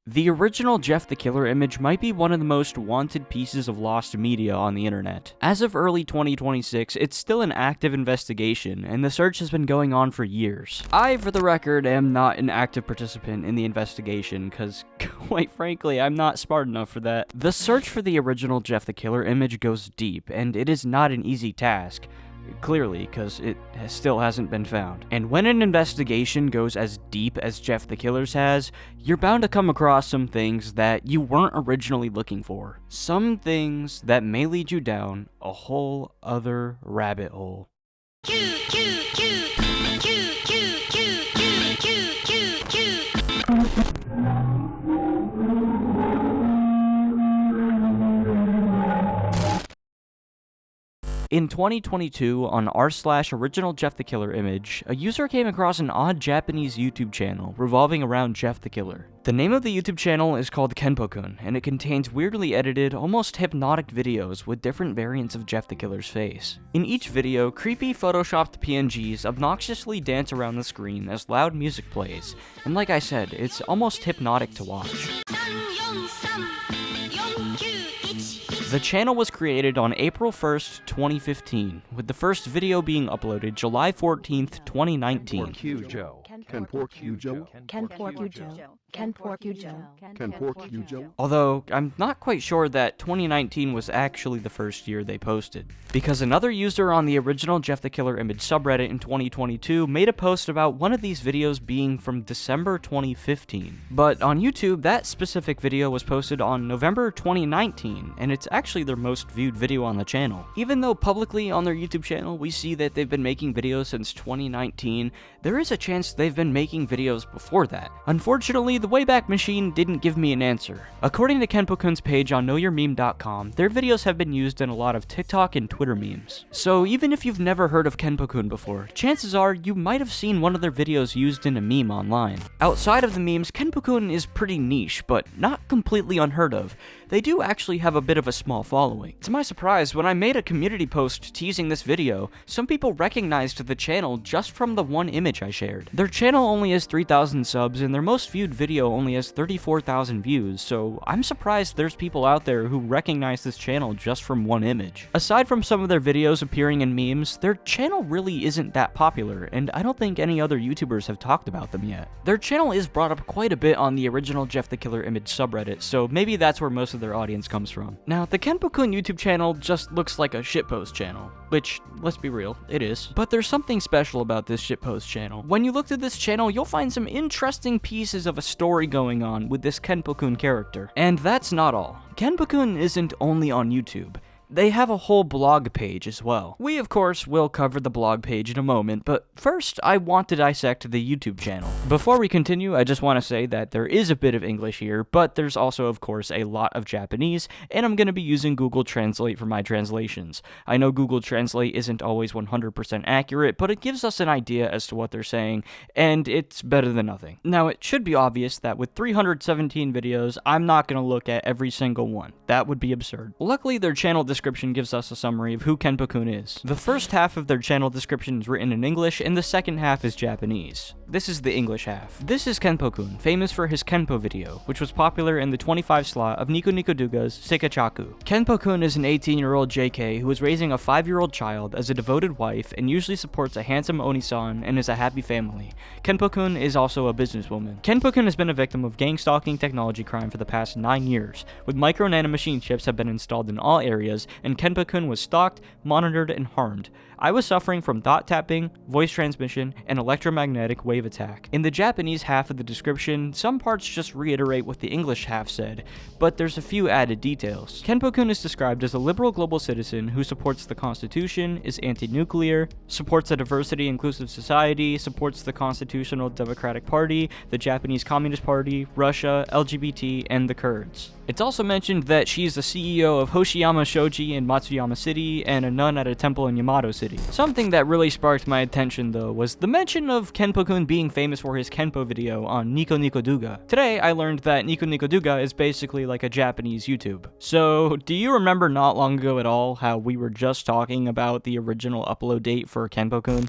The original Jeff the Killer image might be one of the most wanted pieces of lost media on the internet. As of early 2026, it's still an active investigation, and the search has been going on for years. I, for the record, am not an active participant in the investigation, because, quite frankly, I'm not smart enough for that. The search for the original Jeff the Killer image goes deep, and it is not an easy task. Clearly, because it still hasn't been found. And when an investigation goes as deep as Jeff the Killer's has, you're bound to come across some things that you weren't originally looking for. Some things that may lead you down a whole other rabbit hole. In 2022, on r/original Jeff the Killer image, a user came across an odd Japanese YouTube channel revolving around Jeff the Killer. The name of the YouTube channel is called Kenpo-kun, and it contains weirdly edited, almost hypnotic videos with different variants of Jeff the Killer's face. In each video, creepy photoshopped PNGs obnoxiously dance around the screen as loud music plays, and like I said, it's almost hypnotic to watch. The channel was created on April 1st, 2015, with the first video being uploaded July 14th, 2019. Although, I'm not quite sure that 2019 was actually the first year they posted, because another user on the original Jeff the Killer image subreddit in 2022 made a post about one of these videos being from December 2015. But on YouTube, that specific video was posted on November 2019, and it's actually their most viewed video on the channel. Even though publicly on their YouTube channel we see that they've been making videos since 2019, there is a chance they've been making videos before that. Unfortunately, the Wayback Machine didn't give me an answer. According to Kenpo-kun's page on knowyourmeme.com, their videos have been used in a lot of TikTok and Twitter memes. So even if you've never heard of Kenpo-kun before, chances are you might have seen one of their videos used in a meme online. Outside of the memes, Kenpo-kun is pretty niche, but not completely unheard of. They do actually have a bit of a small following. To my surprise, when I made a community post teasing this video, some people recognized the channel just from the one image I shared. Their channel only has 3,000 subs, and their most viewed video only has 34,000 views, so I'm surprised there's people out there who recognize this channel just from one image. Aside from some of their videos appearing in memes, their channel really isn't that popular, and I don't think any other YouTubers have talked about them yet. Their channel is brought up quite a bit on the original Jeff the Killer image subreddit, so maybe that's where most of their audience comes from. Now, the Kenpo-kun YouTube channel just looks like a shitpost channel, which, let's be real, it is. But there's something special about this shitpost channel. When you look at this channel, you'll find some interesting pieces of a story going on with this Kenpo-kun character. And that's not all. Kenpo-kun isn't only on YouTube. They have a whole blog page as well. We, of course, will cover the blog page in a moment, but first, I want to dissect the YouTube channel. Before we continue, I just want to say that there is a bit of English here, but there's also, of course, a lot of Japanese, and I'm going to be using Google Translate for my translations. I know Google Translate isn't always 100% accurate, but it gives us an idea as to what they're saying, and it's better than nothing. Now, it should be obvious that with 317 videos, I'm not going to look at every single one. That would be absurd. Luckily, their channel description gives us a summary of who Kenpo-kun is. The first half of their channel description is written in English, and the second half is Japanese. This is the English half. This is Kenpo-kun, famous for his Kenpo video, which was popular in the 25 slot of Nico Nico Douga's Seikachaku. Kenpo-kun is an 18-year-old JK who is raising a 5-year-old child as a devoted wife and usually supports a handsome Oni-san and is a happy family. Kenpo-kun is also a businesswoman. Kenpo-kun has been a victim of gang stalking technology crime for the past 9 years, with micro nanomachine chips have been installed in all areas, and Kenpo-kun was stalked, monitored, and harmed. I was suffering from dot tapping, voice transmission, and electromagnetic wave attack. In the Japanese half of the description, some parts just reiterate what the English half said, but there's a few added details. Kenpo-kun is described as a liberal global citizen who supports the Constitution, is anti-nuclear, supports a diversity-inclusive society, supports the Constitutional Democratic Party, the Japanese Communist Party, Russia, LGBT, and the Kurds. It's also mentioned that she's the CEO of Hoshiyama Shoji in Matsuyama City and a nun at a temple in Yamato City. Something that really sparked my attention though was the mention of Kenpo-kun being famous for his Kenpo video on Nico Nico Douga. Today I learned that Nico Nico Douga is basically like a Japanese YouTube. So do you remember not long ago at all how we were just talking about the original upload date for Kenpo-kun?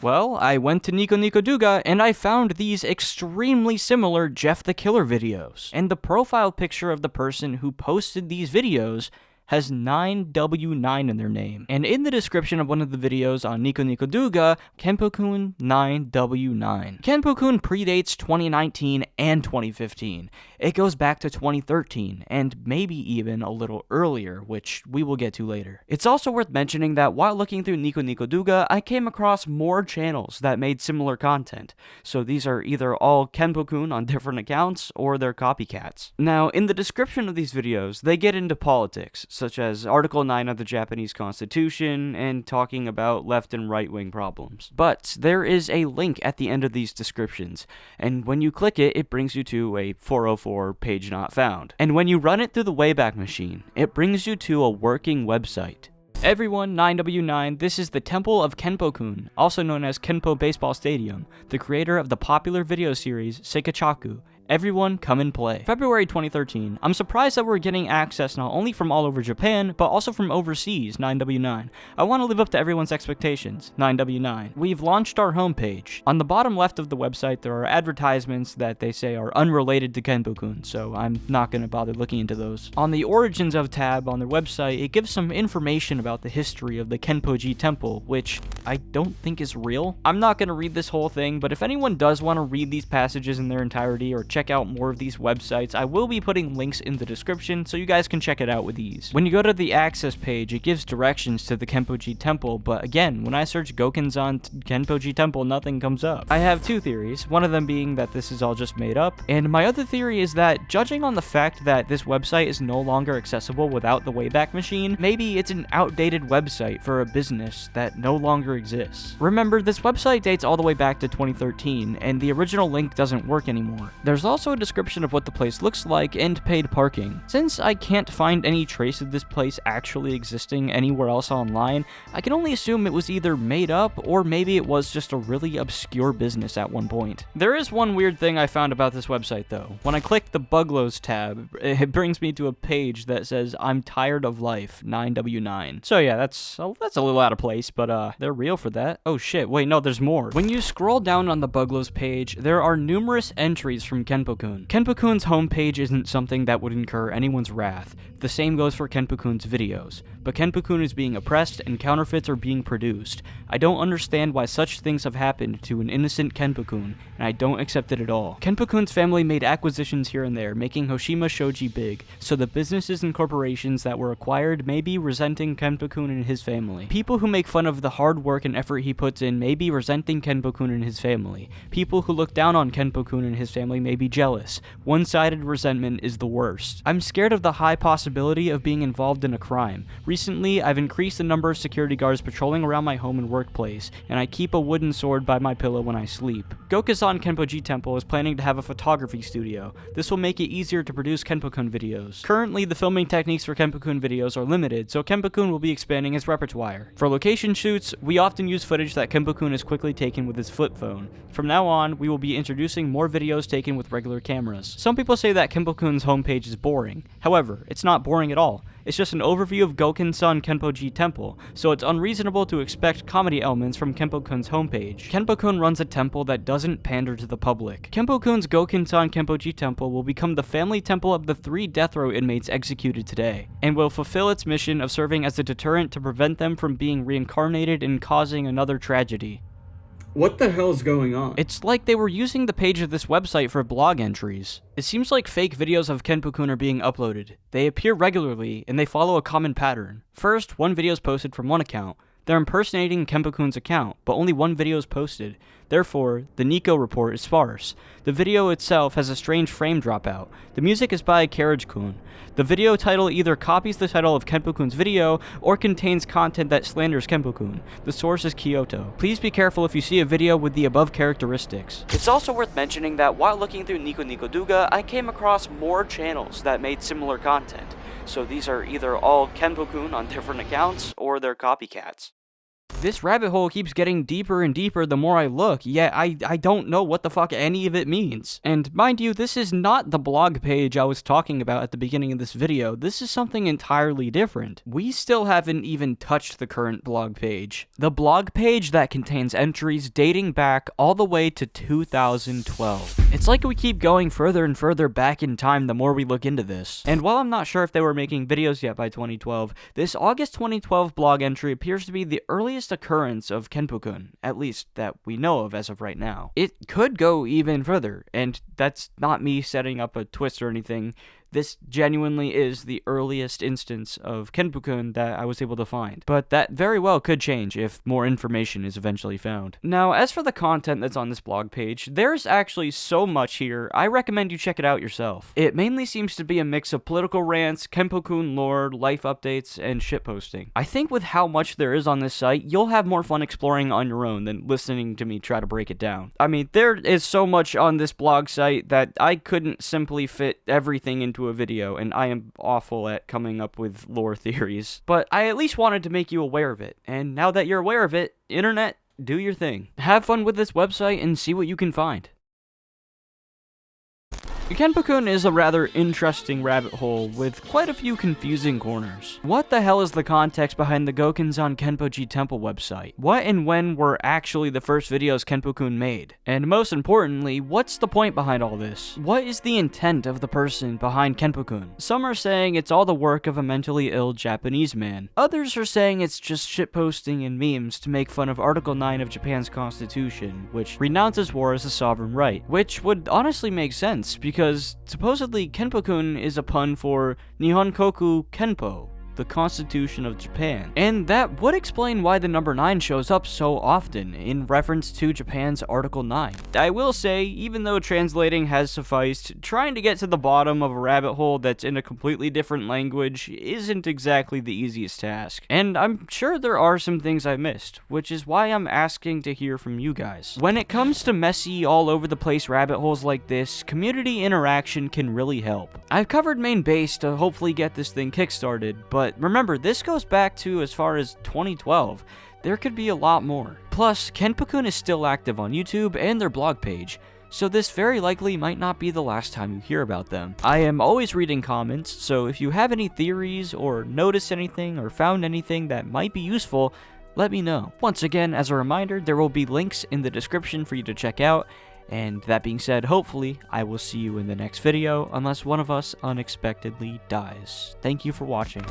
Well, I went to Nico Nico Douga and I found these extremely similar Jeff the Killer videos. And the profile picture of the person who posted these videos has 9W9 in their name. And in the description of one of the videos on Nico Nico Douga, Kenpo-kun 9W9. Kenpo-kun predates 2019 and 2015. It goes back to 2013, and maybe even a little earlier, which we will get to later. It's also worth mentioning that while looking through Nico Nico Douga, I came across more channels that made similar content. So these are either all Kenpo-kun on different accounts, or they're copycats. Now, in the description of these videos, they get into politics, such as Article 9 of the Japanese Constitution, and talking about left and right-wing problems. But there is a link at the end of these descriptions, and when you click it, it brings you to a 404 page not found. And when you run it through the Wayback Machine, it brings you to a working website. Everyone, 9W9, this is the Temple of Kenpo-kun, also known as Kenpo Baseball Stadium, the creator of the popular video series Seikachaku. Everyone, come and play. February 2013. I'm surprised that we're getting access not only from all over Japan, but also from overseas, 9W9. I want to live up to everyone's expectations, 9W9. We've launched our homepage. On the bottom left of the website, there are advertisements that they say are unrelated to Kenpo-kun, so I'm not going to bother looking into those. On the Origins of tab on their website, it gives some information about the history of the Kenpo-ji Temple, which I don't think is real. I'm not going to read this whole thing, but if anyone does want to read these passages in their entirety or check out more of these websites, I will be putting links in the description so you guys can check it out with ease. When you go to the access page, it gives directions to the Kenpo-ji Temple, but again, when I search Gokensan Kenpo-ji Temple, nothing comes up. I have two theories, one of them being that this is all just made up, and my other theory is that, judging on the fact that this website is no longer accessible without the Wayback Machine, maybe it's an outdated website for a business that no longer exists. Remember, this website dates all the way back to 2013, and the original link doesn't work anymore. There's also a description of what the place looks like and paid parking. Since I can't find any trace of this place actually existing anywhere else online, I can only assume it was either made up or maybe it was just a really obscure business at one point. There is one weird thing I found about this website though. When I click the Buglows tab, it brings me to a page that says, "I'm tired of life, 9W9. So yeah, that's a little out of place, but they're real for that. Oh shit, wait, no, there's more. When you scroll down on the Buglows page, there are numerous entries from Kenpo-kun. Kenpo-kun's homepage isn't something that would incur anyone's wrath. The same goes for Kenpo-kun's videos. But Kenpo-kun is being oppressed and counterfeits are being produced. I don't understand why such things have happened to an innocent Kenpo-kun, and I don't accept it at all. Kenpo-kun's family made acquisitions here and there, making Hoshima Shoji big, so the businesses and corporations that were acquired may be resenting Kenpo-kun and his family. People who make fun of the hard work and effort he puts in may be resenting Kenpo-kun and his family. People who look down on Kenpo-kun and his family may be jealous. One-sided resentment is the worst. I'm scared of the high possibility of being involved in a crime. Recently, I've increased the number of security guards patrolling around my home and workplace, and I keep a wooden sword by my pillow when I sleep. Gokusan Kenpo-ji Temple is planning to have a photography studio. This will make it easier to produce Kenpo-kun videos. Currently, the filming techniques for Kenpo-kun videos are limited, so Kenpo-kun will be expanding his repertoire. For location shoots, we often use footage that Kenpo-kun has quickly taken with his flip phone. From now on, we will be introducing more videos taken with regular cameras. Some people say that Kenpo-kun's homepage is boring. However, it's not boring at all. It's just an overview of Goken-san Kenpo-ji Temple, so it's unreasonable to expect comedy elements from Kenpo-kun's homepage. Kenpo-kun runs a temple that doesn't pander to the public. Kenpo-kun's Goken-san Kenpo-ji Temple will become the family temple of the 3 death row inmates executed today, and will fulfill its mission of serving as a deterrent to prevent them from being reincarnated and causing another tragedy. What the hell's going on? It's like they were using the page of this website for blog entries. It seems like fake videos of Kenpo-kun are being uploaded. They appear regularly, and they follow a common pattern. First, one video is posted from one account. They're impersonating Kenpo-kun's account, but only one video is posted. Therefore, the Nico report is sparse. The video itself has a strange frame dropout. The music is by Carriage-kun. The video title either copies the title of Kenpo-kun's video or contains content that slanders Kenpo-kun. The source is Kyoto. Please be careful if you see a video with the above characteristics. It's also worth mentioning that while looking through Nico Nico Douga, I came across more channels that made similar content. So these are either all Kenpo-kun on different accounts or they're copycats. This rabbit hole keeps getting deeper and deeper the more I look, yet I don't know what the fuck any of it means. And mind you, this is not the blog page I was talking about at the beginning of this video. This is something entirely different. We still haven't even touched the current blog page. The blog page that contains entries dating back all the way to 2012. It's like we keep going further and further back in time the more we look into this. And while I'm not sure if they were making videos yet by 2012, this August 2012 blog entry appears to be the earliest occurrence of Kenpo-kun, at least that we know of as of right now. It could go even further, and that's not me setting up a twist or anything. This genuinely is the earliest instance of Kenpo-kun that I was able to find, but that very well could change if more information is eventually found. Now, as for the content that's on this blog page, there's actually so much here, I recommend you check it out yourself. It mainly seems to be a mix of political rants, Kenpo-kun lore, life updates, and shitposting. I think with how much there is on this site, you'll have more fun exploring on your own than listening to me try to break it down. I mean, there is so much on this blog site that I couldn't simply fit everything into a video, and I am awful at coming up with lore theories, but I at least wanted to make you aware of it, and now that you're aware of it, internet, do your thing. Have fun with this website and see what you can find. Kenpo-kun is a rather interesting rabbit hole with quite a few confusing corners. What the hell is the context behind the Gokinzan Kenpo-ji Temple website? What and when were actually the first videos Kenpo-kun made? And most importantly, what's the point behind all this? What is the intent of the person behind Kenpo-kun? Some are saying it's all the work of a mentally ill Japanese man. Others are saying it's just shitposting and memes to make fun of Article 9 of Japan's constitution, which renounces war as a sovereign right. Which would honestly make sense, because supposedly Kenpo-kun is a pun for Nihonkoku Kenpo, the Constitution of Japan. And that would explain why the number 9 shows up so often in reference to Japan's Article 9. I will say, even though translating has sufficed, trying to get to the bottom of a rabbit hole that's in a completely different language isn't exactly the easiest task. And I'm sure there are some things I missed, which is why I'm asking to hear from you guys. When it comes to messy, all over the place rabbit holes like this, community interaction can really help. I've covered main base to hopefully get this thing kickstarted, but remember, this goes back to as far as 2012. There could be a lot more. Plus, Kenpo-kun is still active on YouTube and their blog page, so this very likely might not be the last time you hear about them. I am always reading comments, so if you have any theories or noticed anything or found anything that might be useful, let me know. Once again, as a reminder, there will be links in the description for you to check out. And that being said, hopefully, I will see you in the next video, unless one of us unexpectedly dies. Thank you for watching.